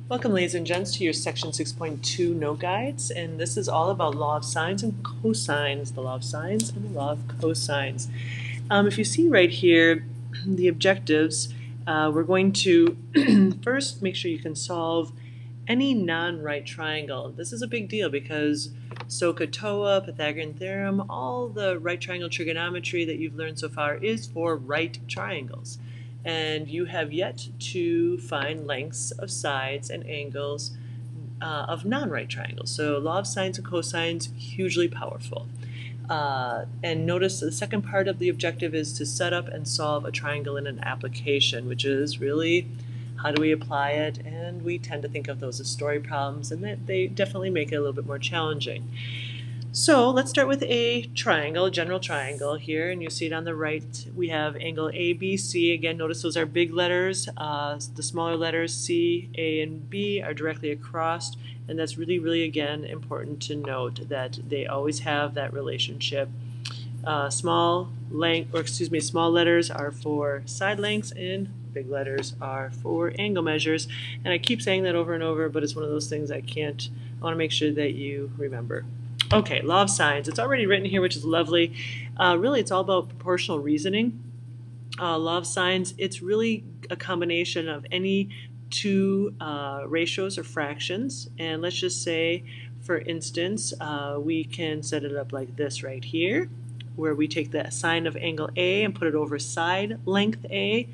Welcome, ladies and gents, to your Section 6.2 note guides, and this is all about law of sines and cosines, the law of sines and the law of cosines. If you see right here, the objectives, we're going to first make sure you can solve any non-right triangle. This is a big deal because SOHCAHTOA, Pythagorean theorem, all the right triangle trigonometry that you've learned so far is for right triangles. And you have yet to find lengths of sides and angles of non-right triangles. So law of sines and cosines, hugely powerful. And notice the second part of the objective is to set up and solve a triangle in an application, which is really how do we apply it, and we tend to think of those as story problems, and they definitely make it a little bit more challenging. So let's start with a triangle, a general triangle here, and you see it on the right. We have angle ABC. Again, notice those are big letters. The smaller letters C, A, and B are directly across, and that's really, again, important to note that they always have that relationship. Small letters are for side lengths, and big letters are for angle measures. And I keep saying that over and over, but it's one of those things I want to make sure that you remember. Okay, law of sines. It's already written here, which is lovely. Really, it's all about proportional reasoning. Law of sines, it's really a combination of any two ratios or fractions. And let's just say, for instance, we can set it up like this right here, where we take the sine of angle A and put it over side length A,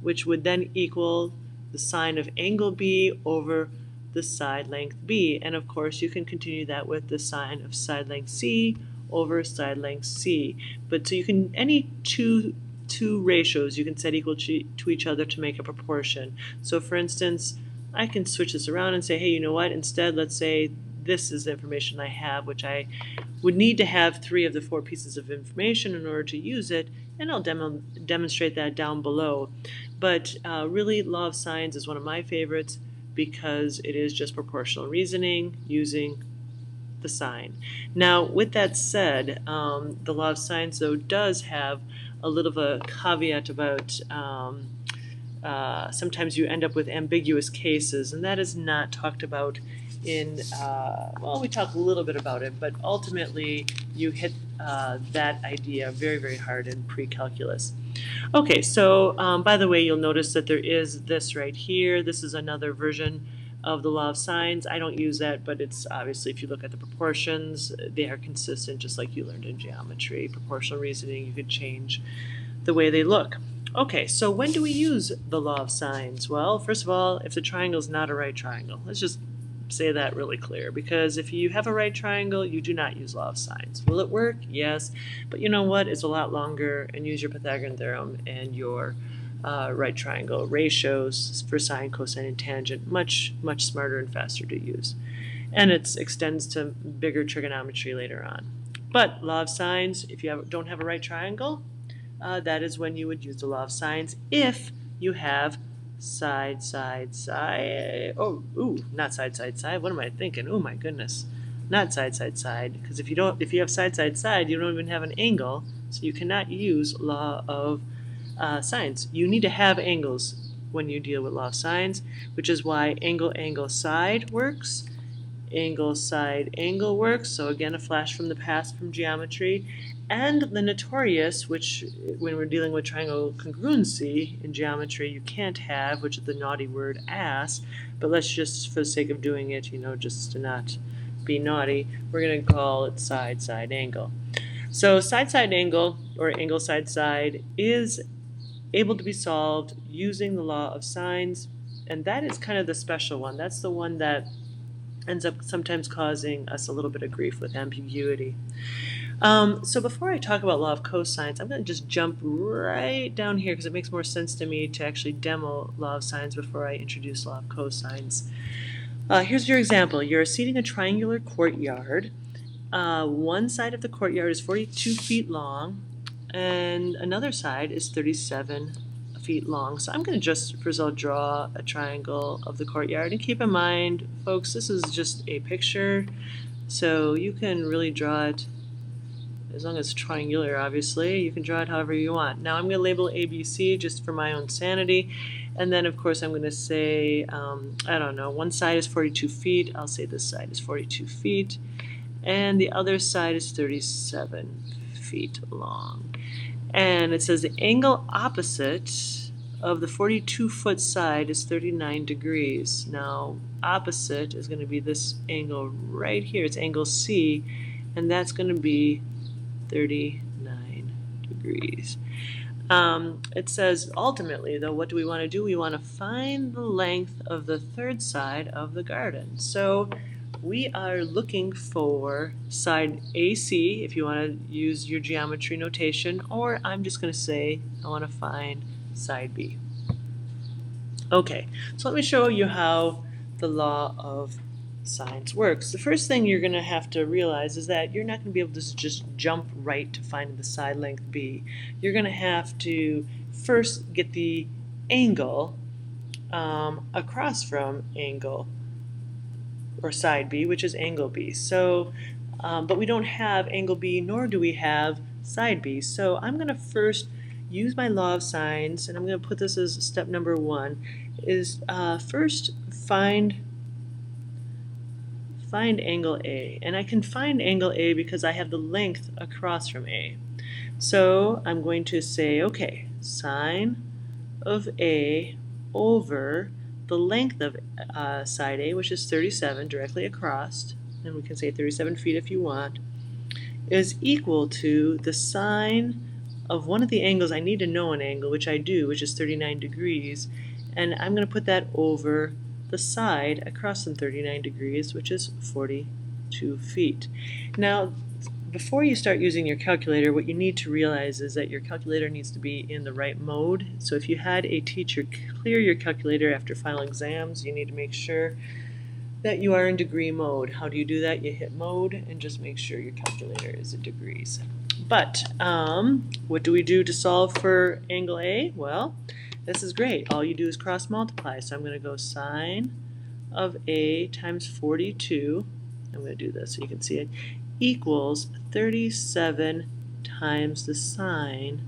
which would then equal the sine of angle B over the side length B. And of course you can continue that with the sine of side length C over side length C. But so you can, any two ratios you can set equal to each other to make a proportion. So for instance, I can switch this around and say, hey, you know what, instead let's say this is the information I have, which I would need to have 3 of the 4 pieces of information in order to use it, and I'll demonstrate that down below. But really, law of sines is one of my favorites because it is just proportional reasoning using the sign. Now, with that said, the law of sines, though, does have a little of a caveat about sometimes you end up with ambiguous cases, and that is not talked about in, well, we talk a little bit about it, but ultimately you hit that idea very hard in pre-calculus. Okay, so by the way, you'll notice that there is this right here. This is another version of the law of sines. I don't use that, but it's obviously, if you look at the proportions, they are consistent, just like you learned in geometry. Proportional reasoning, you could change the way they look. Okay, so when do we use the law of sines? Well, first of all, if the triangle is not a right triangle. Let's just say that really clear, because if you have a right triangle, you do not use law of sines. Will it work? Yes, but you know what? It's a lot longer, and use your Pythagorean theorem and your right triangle ratios for sine, cosine, and tangent. Much smarter and faster to use. And it extends to bigger trigonometry later on. But law of sines, if you don't have a right triangle, that is when you would use the law of sines if you have side, oh, ooh, not side, what am I thinking? Oh my goodness, not side, because if you have side, you don't even have an angle, so you cannot use law of sines. You need to have angles when you deal with law of sines, which is why angle, side works, angle, side, angle works. So again, a flash from the past from geometry. And the notorious, which when we're dealing with triangle congruency in geometry, you can't have, which is the naughty word ass, but let's just, for the sake of doing it, just to not be naughty, we're going to call it side, angle. So side, angle, or angle, side, is able to be solved using the law of sines, and that is kind of the special one. That's the one that ends up sometimes causing us a little bit of grief with ambiguity. So before I talk about law of cosines, I'm going to just jump right down here because it makes more sense to me to actually demo law of sines before I introduce law of cosines. Here's your example. You're seating a triangular courtyard. One side of the courtyard is 42 feet long, and another side is 37 feet long. So I'm going to just first of all draw a triangle of the courtyard, and keep in mind, folks, this is just a picture, so you can really draw it as long as it's triangular. Obviously you can draw it however you want. Now I'm going to label ABC just for my own sanity, And then, of course, I'm going to say, I don't know, one side is 42 feet. I'll say this side is 42 feet. And the other side is 37 feet long. And it says the angle opposite of the 42-foot side is 39 degrees. Now, opposite is going to be this angle right here. It's angle C, and that's going to be 39 degrees. It says ultimately, though, what do we want to do? We want to find the length of the third side of the garden. So we are looking for side AC, if you want to use your geometry notation, or I'm just going to say I want to find side B. Okay, so let me show you how the law of sines works. The first thing you're going to have to realize is that you're not going to be able to just jump right to find the side length B. You're going to have to first get the angle across from angle or side B, which is angle B. So, but we don't have angle B, nor do we have side B. So I'm going to first use my law of sines, and I'm going to put this as step number 1, is first find angle A. And I can find angle A because I have the length across from A. So I'm going to say, okay, sine of A over the length of side A, which is 37, directly across, and we can say 37 feet if you want, is equal to the sine of one of the angles. I need to know an angle, which I do, which is 39 degrees, and I'm going to put that over the side across from 39 degrees, which is 42 feet. Now, before you start using your calculator, what you need to realize is that your calculator needs to be in the right mode. So if you had a teacher clear your calculator after final exams, you need to make sure that you are in degree mode. How do you do that? You hit mode and just make sure your calculator is in degrees. But what do we do to solve for angle A? Well, this is great. All you do is cross multiply. So I'm going to go sine of A times 42. I'm going to do this so you can see it, equals 37 times the sine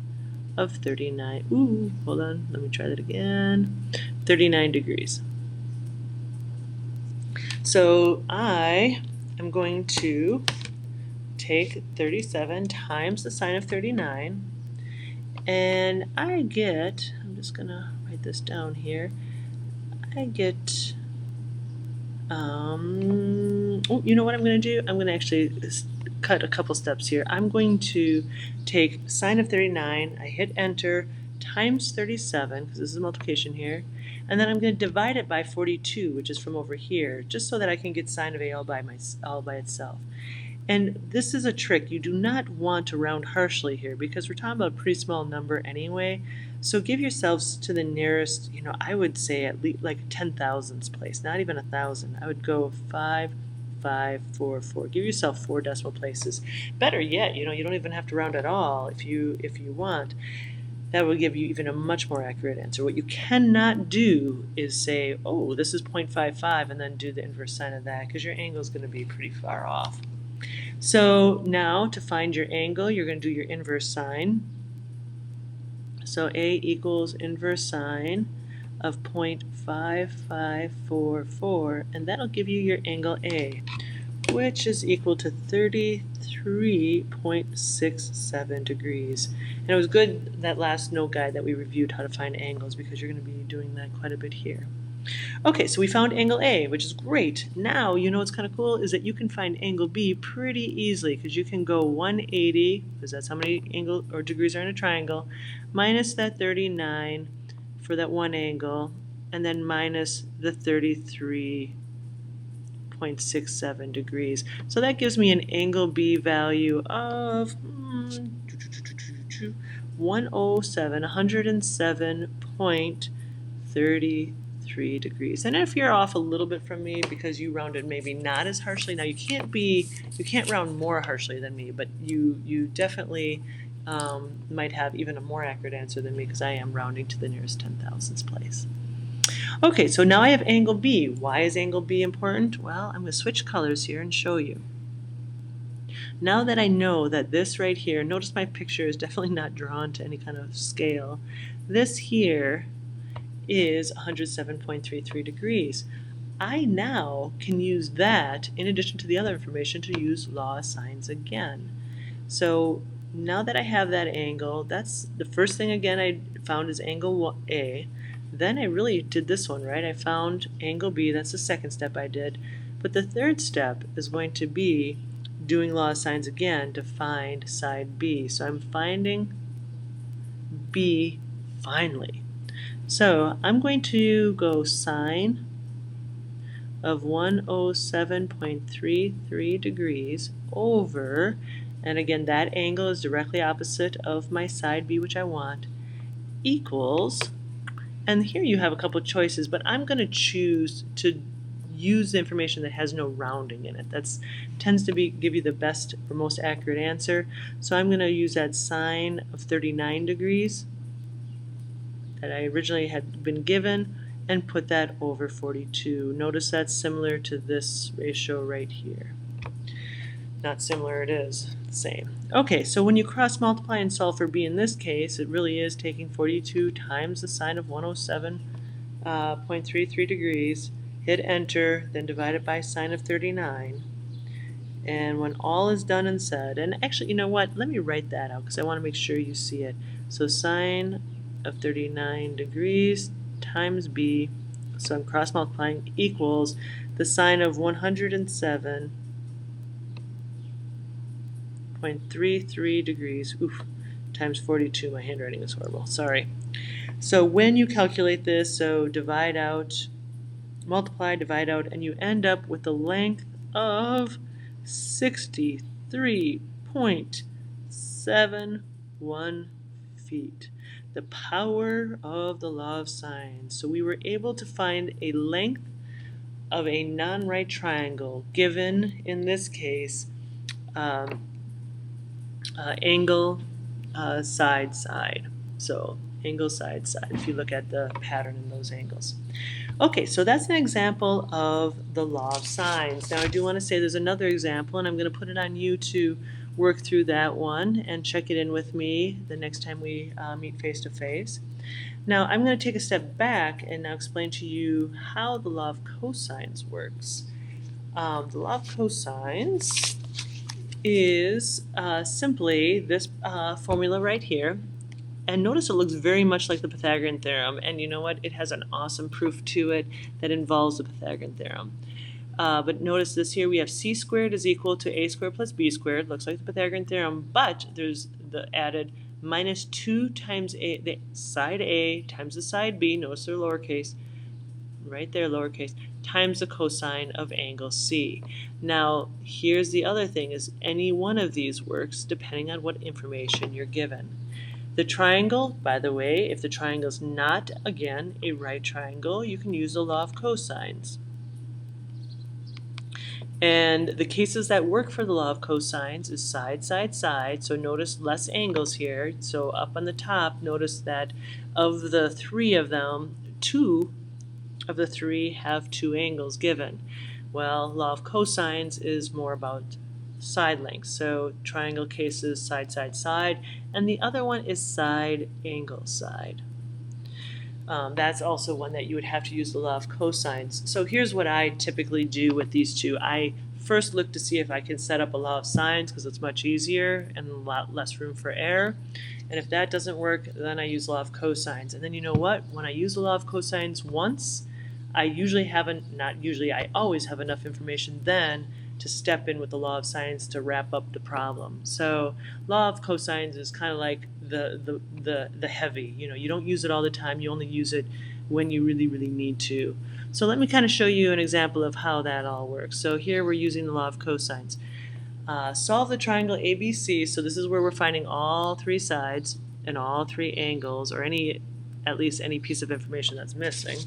of 39. Ooh, hold on. Let me try that again. 39 degrees. So I am going to take 37 times the sine of 39, and I get, I'm just going to write this down here, I get, you know what I'm going to do? I'm going to actually cut a couple steps here. I'm going to take sine of 39, I hit enter, times 37, because this is multiplication here, and then I'm going to divide it by 42, which is from over here, just so that I can get sine of A all by itself. And this is a trick. You do not want to round harshly here because we're talking about a pretty small number anyway. So give yourselves to the nearest, I would say at least like 10,000ths place, not even 1,000. I would go 5, 5, 4, 4. Give yourself 4 decimal places. Better yet, you don't even have to round at all if you want. That will give you even a much more accurate answer. What you cannot do is say, oh, this is 0.55, and then do the inverse sine of that, because your angle is going to be pretty far off. So now to find your angle, you're going to do your inverse sine. So A equals inverse sine of 0.5544, and that'll give you your angle A, which is equal to 33.67 degrees. And it was good, that last note guide that we reviewed how to find angles, because you're going to be doing that quite a bit here. Okay, so we found angle A, which is great. Now, what's kind of cool is that you can find angle B pretty easily, because you can go 180, because that's how many angle or degrees are in a triangle, minus that 39 for that one angle, and then minus the 33.67 degrees. So that gives me an angle B value of 107.33 degrees. And if you're off a little bit from me because you rounded maybe not as harshly, now you can't round more harshly than me, but you definitely might have even a more accurate answer than me, because I am rounding to the nearest 10,000ths place. Okay, so now I have angle B. Why is angle B important? Well, I'm going to switch colors here and show you. Now that I know that this right here, notice my picture is definitely not drawn to any kind of scale. This here is 107.33 degrees. I now can use that, in addition to the other information, to use law of sines again. So now that I have that angle, that's the first thing again I found is angle A. Then I really did this one, right? I found angle B, that's the second step I did. But the third step is going to be doing law of sines again to find side B. So I'm finding B finally. So I'm going to go sine of 107.33 degrees over, and again that angle is directly opposite of my side B, which I want, equals, and here you have a couple choices, but I'm going to choose to use the information that has no rounding in it. That tends to give you the best or most accurate answer. So I'm going to use that sine of 39 degrees that I originally had been given and put that over 42. Notice that's similar to this ratio right here. Not similar, it is the same. Okay, so when you cross multiply and solve for B in this case, it really is taking 42 times the sine of 107.33 degrees, hit enter, then divide it by sine of 39. And when all is done and said, and actually, you know what, let me write that out because I want to make sure you see it. So sine of 39 degrees times B, so I'm cross multiplying, equals the sine of 107.33 degrees, times 42. My handwriting is horrible, sorry. So when you calculate this, so divide out, multiply, divide out, and you end up with the length of 63.71 feet. The power of the law of sines. So we were able to find a length of a non-right triangle given, in this case, angle side side. So angle side side, if you look at the pattern in those angles. Okay, so that's an example of the law of sines. Now I do want to say there's another example, and I'm going to put it on you to work through that one and check it in with me the next time we meet face to face. Now I'm going to take a step back and now explain to you how the law of cosines works. The law of cosines is simply this formula right here. And notice it looks very much like the Pythagorean theorem, and you know what? It has an awesome proof to it that involves the Pythagorean theorem. But notice this here, we have c squared is equal to a squared plus b squared, looks like the Pythagorean theorem, but there's the added minus 2 times the side A times the side B, notice they're lowercase, right there lowercase, times the cosine of angle C. Now here's the other thing, is any one of these works depending on what information you're given. The triangle, by the way, if the triangle is not, again, a right triangle, you can use the law of cosines. And the cases that work for the law of cosines is side, side, side. So notice less angles here. So up on the top, notice that of the three of them, 2 of the 3 have 2 angles given. Well, law of cosines is more about side length. So triangle cases side, side, side, and the other one is side, angle, side. That's also one that you would have to use the law of cosines. So here's what I typically do with these two. I first look to see if I can set up a law of sines because it's much easier and a lot less room for error. And if that doesn't work, then I use law of cosines. And then you know what? When I use the law of cosines once, I always have enough information then to step in with the law of sines to wrap up the problem. So law of cosines is kind of like the heavy. You know, you don't use it all the time. You only use it when you really, really need to. So let me kind of show you an example of how that all works. So here we're using the law of cosines. Solve the triangle ABC. So this is where we're finding all 3 sides and all 3 angles, or at least any piece of information that's missing.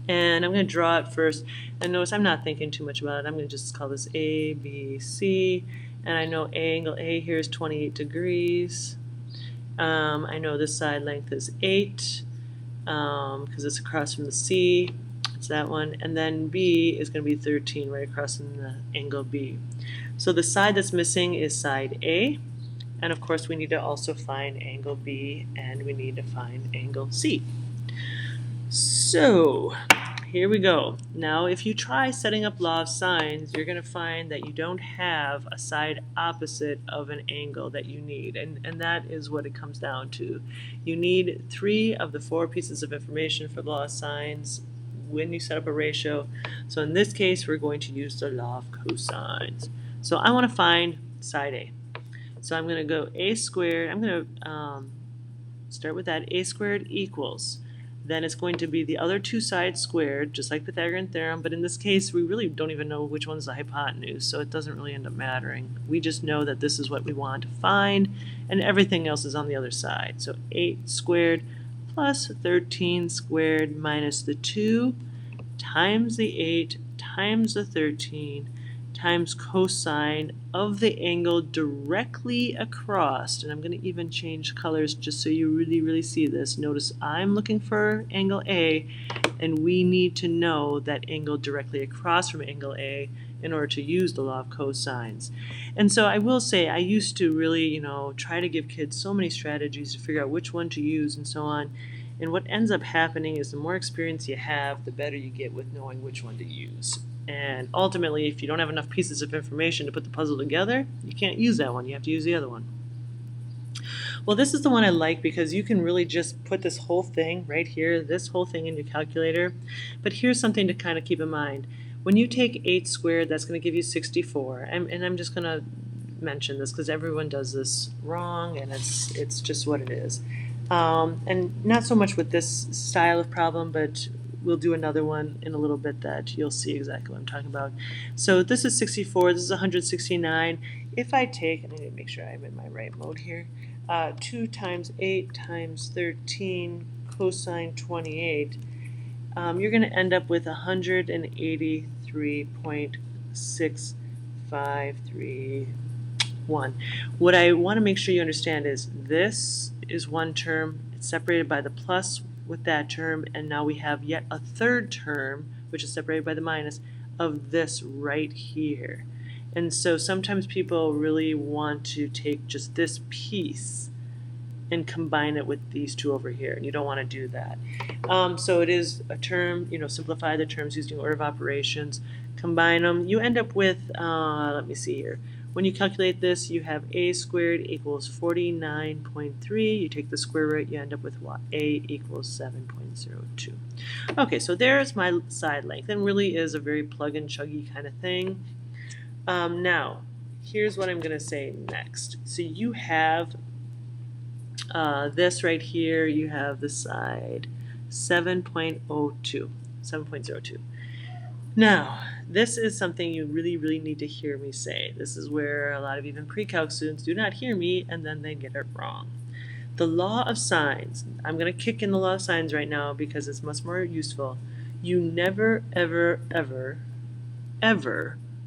And I'm going to draw it first. And notice I'm not thinking too much about it. I'm going to just call this A, B, C. And I know angle A here is 28 degrees. I know this side length is 8 because it's across from the C. It's that one. And then B is going to be 13 right across from the angle B. So the side that's missing is side A. And of course we need to also find angle B, and we need to find angle C. So here we go. Now if you try setting up law of sines, you're going to find that you don't have a side opposite of an angle that you need, and that is what it comes down to. You need 3 of the 4 pieces of information for law of sines when you set up a ratio. So in this case we're going to use the law of cosines. So I want to find side A. So I'm going to go a squared, I'm going to start with that, a squared equals. Then it's going to be the other 2 sides squared, just like Pythagorean theorem, but in this case we really don't even know which one's the hypotenuse, so it doesn't really end up mattering. We just know that this is what we want to find, and everything else is on the other side. So 8 squared plus 13 squared minus the 2 times the 8 times the 13 times cosine of the angle directly across, and I'm going to even change colors just so you really see this. Notice I'm looking for angle A, and we need to know that angle directly across from angle A in order to use the law of cosines. And so I will say I used to really, try to give kids so many strategies to figure out which one to use and so on. And what ends up happening is the more experience you have, the better you get with knowing which one to use. And ultimately, if you don't have enough pieces of information to put the puzzle together, you can't use that one. You have to use the other one. Well, this is the one I like because you can really just put this whole thing right here, this whole thing in your calculator. But here's something to kind of keep in mind. When you take 8 squared, that's going to give you 64. And I'm just going to mention this because everyone does this wrong, and it's just what it is. And not so much with this style of problem, but we'll do another one in a little bit that you'll see exactly what I'm talking about. So this is 64, this is 169. If I take, and I need to make sure I'm in my right mode here, 2 times 8 times 13 cosine 28, you're going to end up with 183.653. What I want to make sure you understand is this is one term, it's separated by the plus with that term, and now we have yet a third term, which is separated by the minus, of this right here. And so sometimes people really want to take just this piece and combine it with these 2 over here, and you don't want to do that. So it is a term, simplify the terms using order of operations, combine them. You end up with, let me see here, when you calculate this, you have a squared equals 49.3. You take the square root, you end up with what? A equals 7.02. Okay, so there's my side length, and really is a very plug and chuggy kind of thing. Now, here's what I'm going to say next. So you have this right here, you have the side 7.02. Now, this is something you really need to hear me say. This is where a lot of even pre-calc students do not hear me, and then they get it wrong. The law of sines, I'm going to kick in the law of sines right now because it's much more useful. You never, ever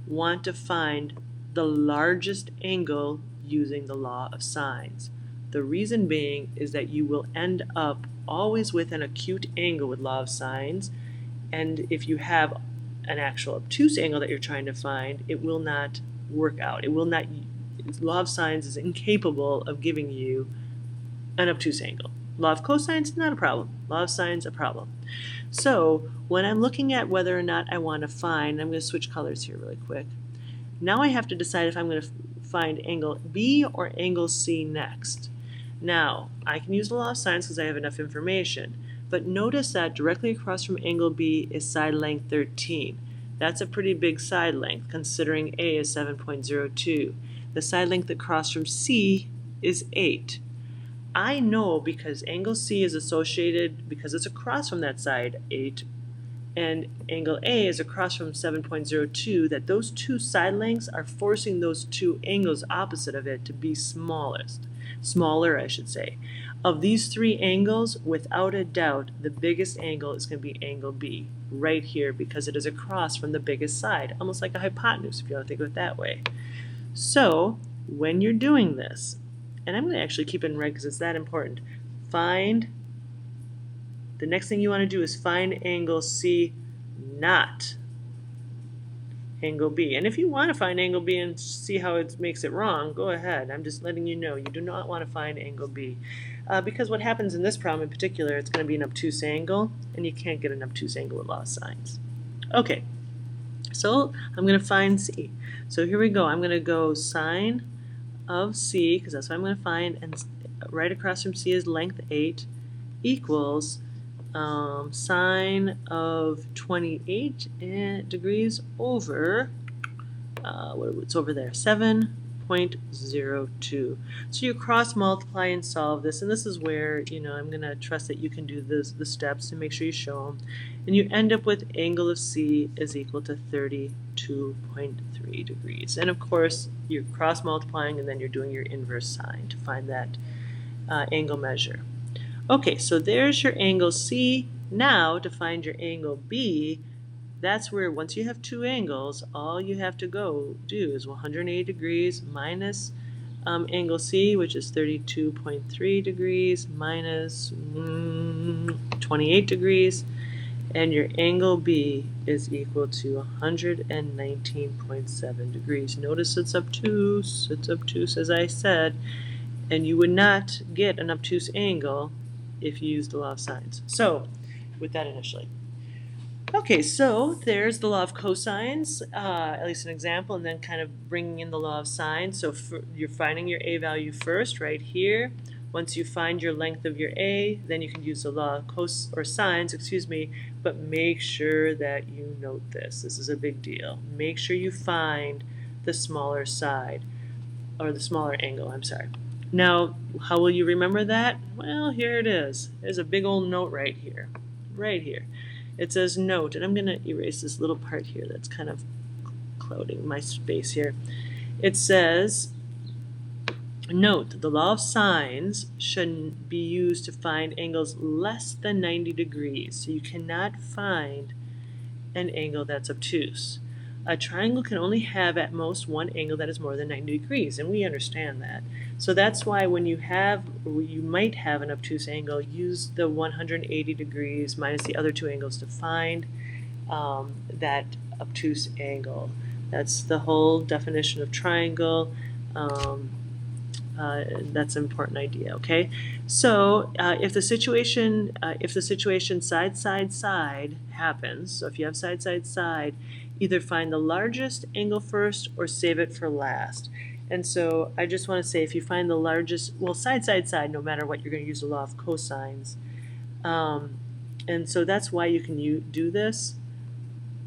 want to find the largest angle using the law of sines. The reason being is that you will end up always with an acute angle with law of sines, and if you have an actual obtuse angle that you're trying to find, it will not work out. It will not. Law of sines is incapable of giving you an obtuse angle. Law of cosines, not a problem. Law of sines, a problem. So when I'm looking at whether or not I want to find, I'm going to switch colors here really quick. Now I have to decide if I'm going to find angle B or angle C next. Now, I can use the law of sines because I have enough information. But notice that directly across from angle B is side length 13. That's a pretty big side length considering A is 7.02. The side length across from C is 8. I know because angle C is associated, because it's across from that side, 8, and angle A is across from 7.02, that those 2 side lengths are forcing those 2 angles opposite of it to be smaller, I should say. Of these 3 angles, without a doubt, the biggest angle is going to be angle B, right here, because it is across from the biggest side, almost like a hypotenuse, if you want to think of it that way. So, when you're doing this, and I'm going to actually keep it in red because it's that important, the next thing you want to do is find angle C, not angle B. And if you want to find angle B and see how it makes it wrong, go ahead. I'm just letting you know you do not want to find angle B. because what happens in this problem in particular, it's going to be an obtuse angle, and you can't get an obtuse angle with law of sines. Okay, so I'm going to find C. So here we go. I'm going to go sine of C, because that's what I'm going to find, and right across from C is length 8, equals sine of 28 degrees over, what's over there, 7.02. So you cross multiply and solve this, and this is where, I'm going to trust that you can do the steps and make sure you show them. And you end up with angle of C is equal to 32.3 degrees. And of course, you're cross multiplying and then you're doing your inverse sine to find that angle measure. Okay, so there's your angle C. Now to find your angle B, that's where once you have two angles, all you have to go do is 180 degrees minus angle C, which is 32.3 degrees, minus 28 degrees, and your angle B is equal to 119.7 degrees. Notice it's obtuse as I said, and you would not get an obtuse angle if you use the law of sines. So, with that initially. Okay, so there's the law of cosines, at least an example, and then kind of bringing in the law of sines. So you're finding your A value first, right here. Once you find your length of your A, then you can use the law of sines, but make sure that you note this. This is a big deal. Make sure you find the smaller side, or the smaller angle, I'm sorry. Now, how will you remember that? Well, here it is. There's a big old note right here. It says note, and I'm going to erase this little part here that's kind of clouding my space here. It says, note, the law of sines should be used to find angles less than 90 degrees. So you cannot find an angle that's obtuse. A triangle can only have at most one angle that is more than 90 degrees, and we understand that. So that's why when you might have an obtuse angle, use the 180 degrees minus the other two angles to find that obtuse angle. That's the whole definition of triangle. That's an important idea, okay? So if the situation side happens, so if you have side, either find the largest angle first or save it for last. And so I just want to say, if you find the largest, well, side, no matter what, you're going to use the law of cosines. And so that's why you can do this.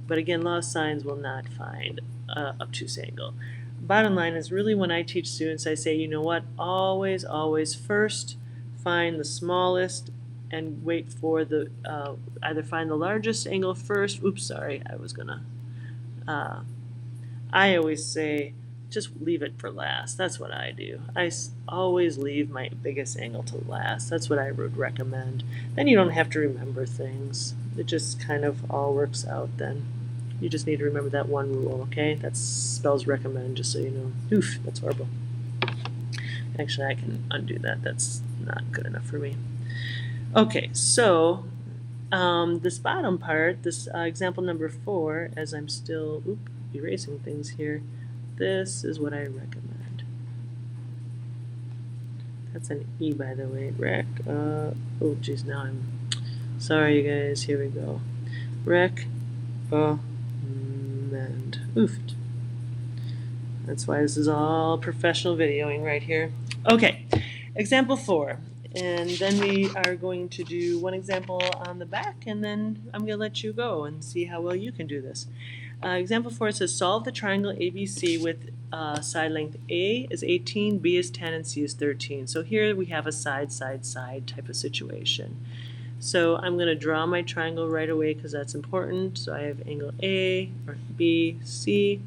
But again, law of sines will not find obtuse angle. Bottom line is, really, when I teach students, I say, you know what, always first find the smallest and wait for the, either find the largest angle first. Oops, sorry, I always say, just leave it for last. That's what I do. I always leave my biggest angle to last. That's what I would recommend. Then you don't have to remember things. It just kind of all works out then. You just need to remember that one rule, okay? That spells recommend, just so you know. Oof, that's horrible. Actually, I can undo that. That's not good enough for me. Okay, so this bottom part, this example number 4, as I'm still erasing things here, this is what I recommend. That's an E, by the way. Oh, geez, now I'm sorry, you guys. Here we go. And oofed. That's why this is all professional videoing right here. Okay, example 4. And then we are going to do one example on the back, and then I'm going to let you go and see how well you can do this. Example 4 says, solve the triangle ABC with side length A is 18, B is 10, and C is 13. So here we have a side type of situation. So I'm going to draw my triangle right away because that's important. So I have angle A, or B, C.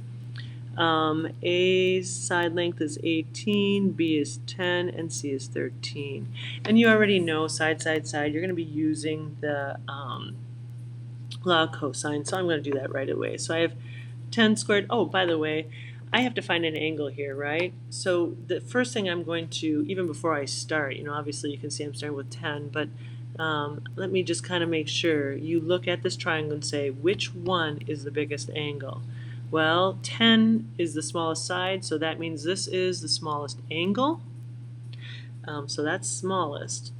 A's side length is 18, B is 10, and C is 13. And you already know side, you're going to be using the law of cosine, so I'm going to do that right away. So I have 10 squared. Oh, by the way, I have to find an angle here, right? So the first thing I'm going to, even before I start, obviously you can see I'm starting with 10, but let me just kind of make sure you look at this triangle and say, which one is the biggest angle? Well, 10 is the smallest side, so that means this is the smallest angle. So that's smallest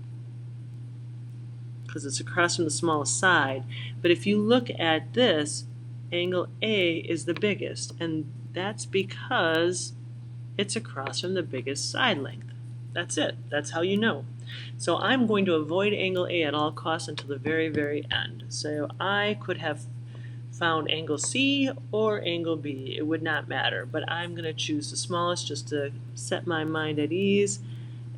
because it's across from the smallest side. But if you look at this, angle A is the biggest, and that's because it's across from the biggest side length. That's it. That's how you know. So I'm going to avoid angle A at all costs until the very, very end. So I could have found angle C or angle B. It would not matter, but I'm going to choose the smallest just to set my mind at ease.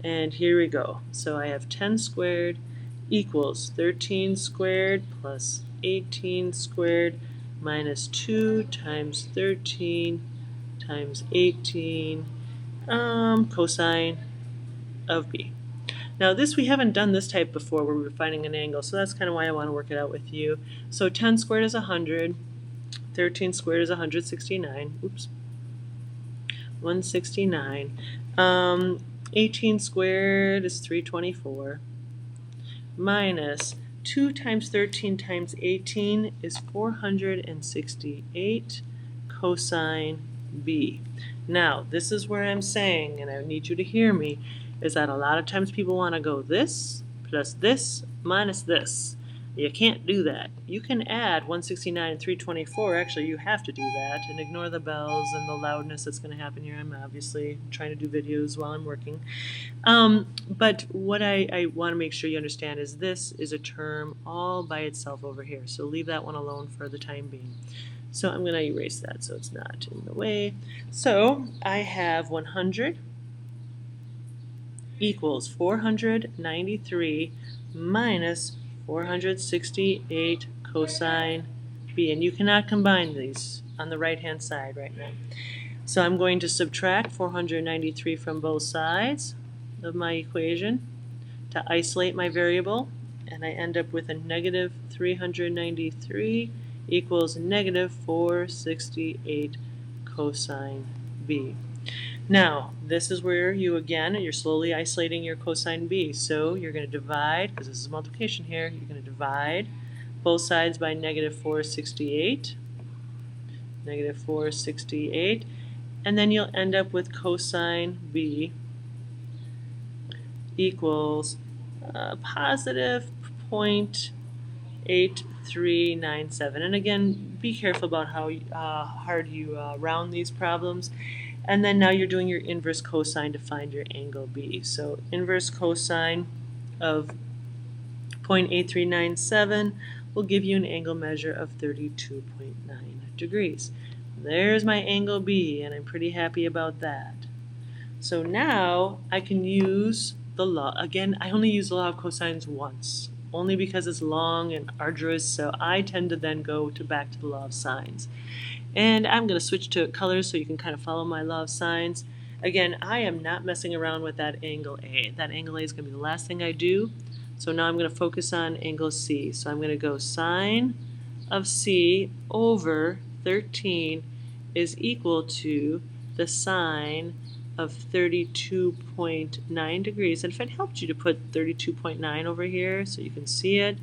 And here we go. So I have 10 squared equals 13 squared plus 18 squared minus 2 times 13 times 18 cosine of B. Now this, we haven't done this type before where we're finding an angle, so that's kind of why I want to work it out with you. So 10 squared is 100, 13 squared is 169, oops, 169. 18 squared is 324, minus 2 times 13 times 18 is 468 cosine B. Now, this is where I'm saying, and I need you to hear me, is that a lot of times people want to go this plus this minus this. You can't do that. You can add 169 and 324. Actually, you have to do that, and ignore the bells and the loudness that's going to happen here. I'm obviously trying to do videos while I'm working. But what I want to make sure you understand is this is a term all by itself over here. So leave that one alone for the time being. So I'm going to erase that so it's not in the way. So I have 100 equals 493 minus 468 cosine B. And you cannot combine these on the right-hand side right now. So I'm going to subtract 493 from both sides of my equation to isolate my variable, and I end up with a negative 393 equals negative 468 cosine B. Now, this is where you're slowly isolating your cosine B. So you're going to divide, because this is multiplication here, you're going to divide both sides by negative 468, negative 468, and then you'll end up with cosine B equals positive 0.8397. And again, be careful about how hard you round these problems. And then now you're doing your inverse cosine to find your angle B. So inverse cosine of 0.8397 will give you an angle measure of 32.9 degrees. There's my angle B, and I'm pretty happy about that. So now I can use the law. Again, I only use the law of cosines once, only because it's long and arduous, so I tend to then go back to the law of sines. And I'm going to switch to colors so you can kind of follow my law of sines. Again, I am not messing around with that angle A. That angle A is going to be the last thing I do. So now I'm going to focus on angle C. So I'm going to go sine of C over 13 is equal to the sine of 32.9 degrees. And if it helped you to put 32.9 over here so you can see it,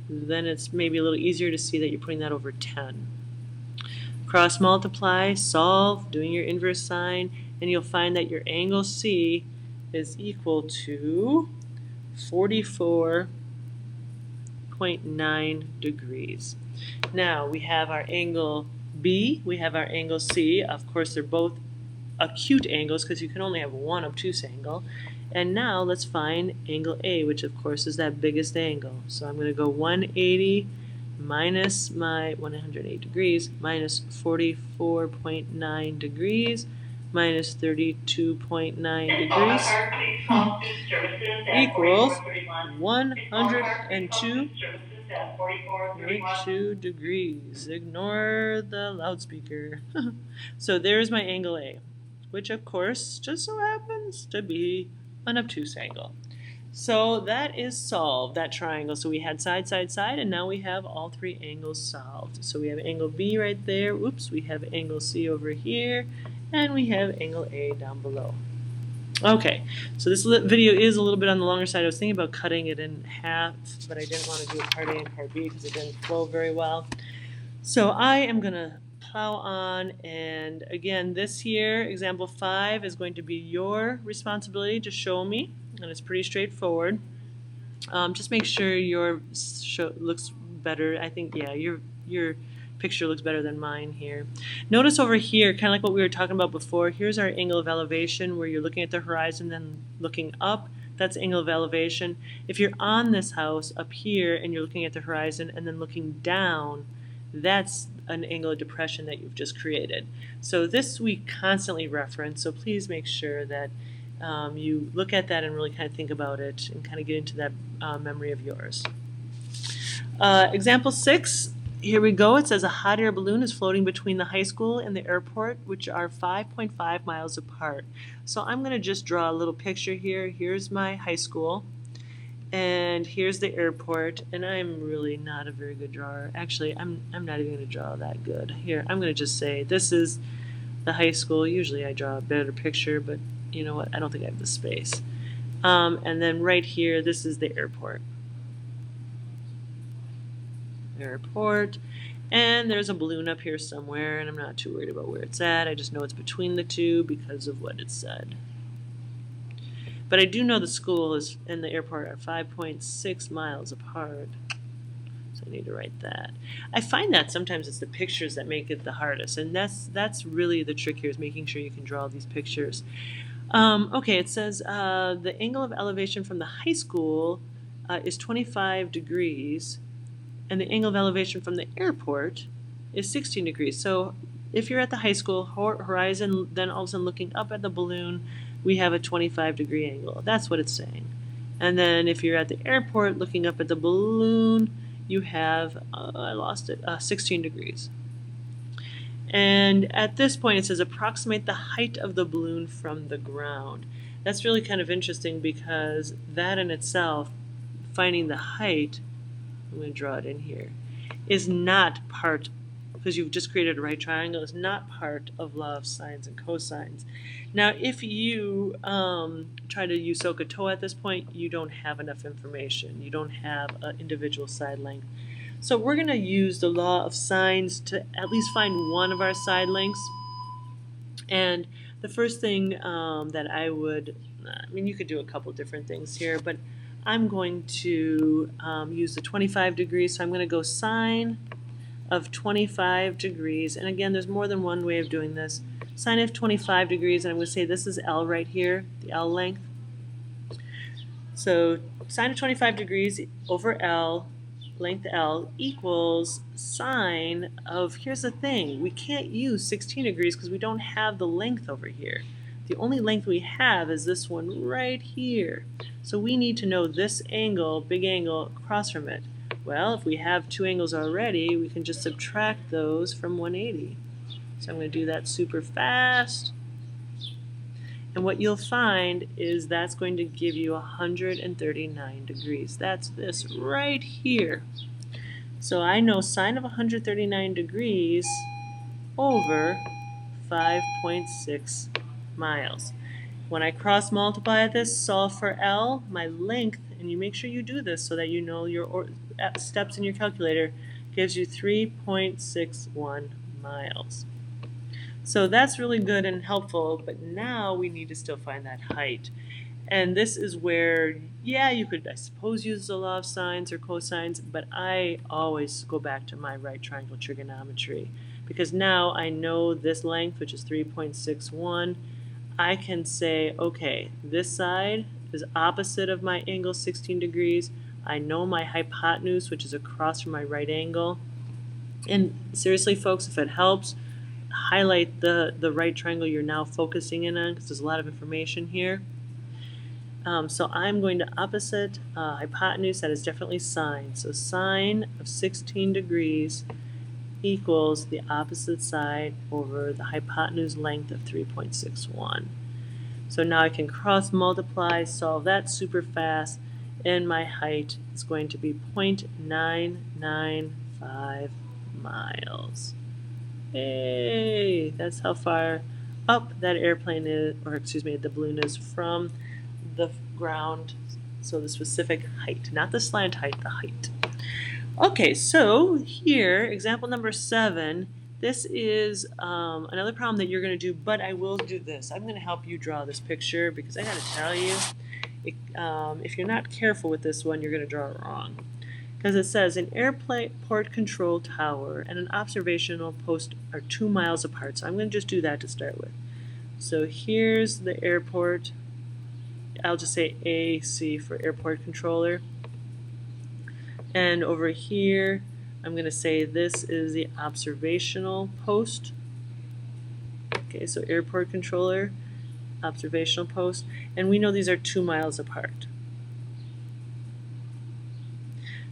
then it's maybe a little easier to see that you're putting that over 10. Cross multiply, solve, doing your inverse sine, and you'll find that your angle C is equal to 44.9 degrees. Now we have our angle B, we have our angle C. Of course, they're both acute angles because you can only have one obtuse angle. And now let's find angle A, which of course is that biggest angle. So I'm going to go 180 minus my 108 degrees minus 44.9 degrees minus 32.9 degrees equals 102.2 degrees. Ignore the loudspeaker. So there's my angle A, which of course just so happens to be an obtuse angle. So that is solved, that triangle. So we had side, side, side, and now we have all three angles solved. So we have angle B right there, oops, we have angle C over here, and we have angle A down below. Okay, so this video is a little bit on the longer side. I was thinking about cutting it in half, but I didn't want to do a part A and part B because it didn't flow very well. So I am going to plow on, and again, this here, example 5, is going to be your responsibility to show me and it's pretty straightforward. Just make sure your looks better. I think, yeah, your picture looks better than mine here. Notice over here, kind of like what we were talking about before, here's our angle of elevation where you're looking at the horizon then looking up. That's angle of elevation. If you're on this house up here and you're looking at the horizon and then looking down, that's an angle of depression that you've just created. So this we constantly reference, so please make sure that you look at that and really kind of think about it and kind of get into that memory of yours. Example 6, here we go. It says a hot air balloon is floating between the high school and the airport, which are 5.5 miles apart. So I'm going to just draw a little picture here. Here's my high school, and here's the airport, and I'm really not a very good drawer. Actually, I'm not even going to draw that good. Here, I'm going to just say this is the high school. Usually I draw a better picture, but you know what? I don't think I have the space. And then right here, this is the airport. And there's a balloon up here somewhere, and I'm not too worried about where it's at. I just know it's between the two because of what it said. But I do know the school and the airport are 5.6 miles apart. So I need to write that. I find that sometimes it's the pictures that make it the hardest, and that's really the trick here, is making sure you can draw these pictures. Okay, it says the angle of elevation from the high school is 25 degrees, and the angle of elevation from the airport is 16 degrees. So if you're at the high school horizon, then all of a sudden looking up at the balloon, we have a 25-degree angle. That's what it's saying. And then if you're at the airport looking up at the balloon, you have, I lost it, 16 degrees. And at this point it says approximate the height of the balloon from the ground. That's really kind of interesting because that in itself, finding the height, I'm going to draw it in here, is not part, because you've just created a right triangle, is not part of law of sines and cosines. Now if you try to use SOHCAHTOA at this point, you don't have enough information. You don't have an individual side length. So we're going to use the law of sines to at least find one of our side lengths. And the first thing that I would, you could do a couple different things here, but I'm going to use the 25 degrees. So I'm going to go sine of 25 degrees. And again, there's more than one way of doing this. Sine of 25 degrees, and I'm going to say this is L right here, the L length. So sine of 25 degrees over L, length L, equals sine of, here's the thing, we can't use 16 degrees because we don't have the length over here. The only length we have is this one right here. So we need to know this angle, big angle, across from it. Well, if we have two angles already, we can just subtract those from 180. So I'm going to do that super fast. And what you'll find is that's going to give you 139 degrees. That's this right here. So I know sine of 139 degrees over 5.6 miles. When I cross multiply this, solve for L, my length, and you make sure you do this so that you know your steps in your calculator, gives you 3.61 miles. So that's really good and helpful, but now we need to still find that height. And this is where, yeah, you could, I suppose, use the law of sines or cosines, but I always go back to my right triangle trigonometry, because now I know this length, which is 3.61. I can say, okay, this side is opposite of my angle 16 degrees. I know my hypotenuse, which is across from my right angle. And seriously, folks, if it helps, highlight the right triangle you're now focusing in on, because there's a lot of information here. So I'm going to opposite hypotenuse, that is definitely sine. So sine of 16 degrees equals the opposite side over the hypotenuse length of 3.61. So now I can cross multiply, solve that super fast, and my height is going to be 0.995 miles. Hey, that's how far up that airplane is, or excuse me, the balloon is from the ground. So the specific height, not the slant height, the height. Okay, so here, example number 7, this is another problem that you're going to do, but I will do this. I'm going to help you draw this picture because I got to tell you, if you're not careful with this one, you're going to draw it wrong. Because it says an airport control tower and an observational post are 2 miles apart. So I'm going to just do that to start with. So here's the airport. I'll just say AC for airport controller. And over here, I'm going to say this is the observational post. Okay, so airport controller, observational post, and we know these are 2 miles apart.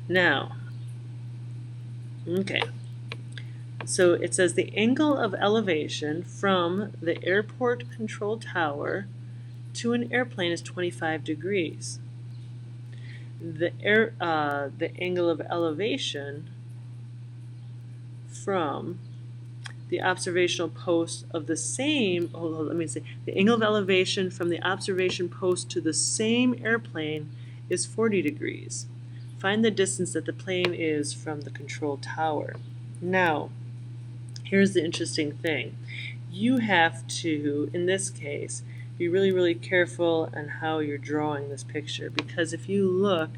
Now, okay, so it says the angle of elevation from the airport control tower to an airplane is 25 degrees. The angle of elevation from the observational post of the same, the angle of elevation from the observation post to the same airplane is 40 degrees. Find the distance that the plane is from the control tower. Now, here's the interesting thing. You have to, in this case, be really, really careful on how you're drawing this picture, because if you look,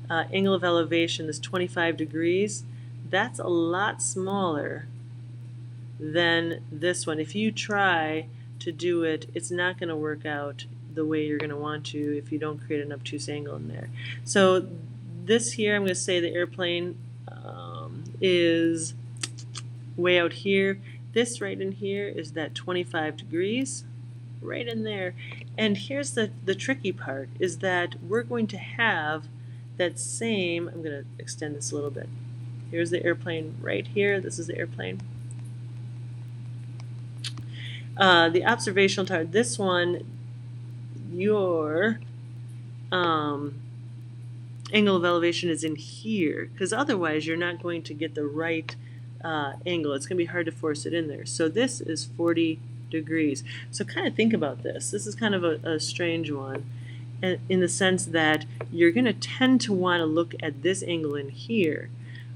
angle of elevation is 25 degrees. That's a lot smaller than this one. If you try to do it, it's not going to work out the way you're going to want to if you don't create an obtuse angle in there. So this here, I'm going to say the airplane is way out here. This right in here is that 25 degrees, right in there. And here's the tricky part, is that we're going to have that same, I'm going to extend this a little bit. Here's the airplane right here. This is the airplane. The observational tower, this one, your angle of elevation is in here, because otherwise you're not going to get the right angle. It's going to be hard to force it in there. So this is 40 degrees. So kind of think about this. This is kind of a strange one in the sense that you're going to tend to want to look at this angle in here.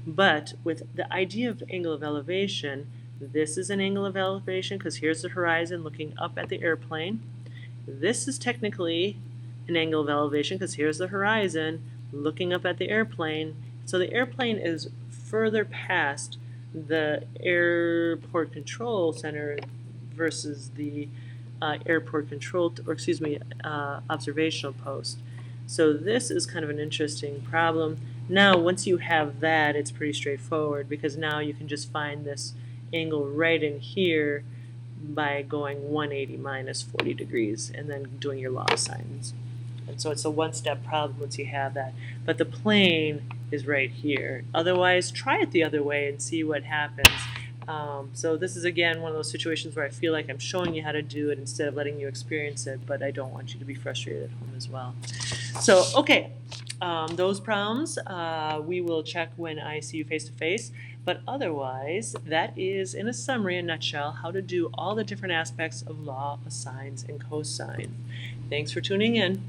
But with the idea of angle of elevation, this is an angle of elevation because here's the horizon looking up at the airplane. This is technically an angle of elevation because here's the horizon looking up at the airplane. So the airplane is further past the airport control center versus the airport control, observational post. So this is kind of an interesting problem. Now, once you have that, it's pretty straightforward because now you can just find this angle right in here by going 180 minus 40 degrees and then doing your law of sines. And so it's a one-step problem once you have that. But the plane is right here. Otherwise, try it the other way and see what happens. So this is, again, one of those situations where I feel like I'm showing you how to do it instead of letting you experience it, but I don't want you to be frustrated at home as well. So, okay, those problems we will check when I see you face-to-face. But otherwise, that is, in a summary, a nutshell, how to do all the different aspects of law of sines and cosine. Thanks for tuning in.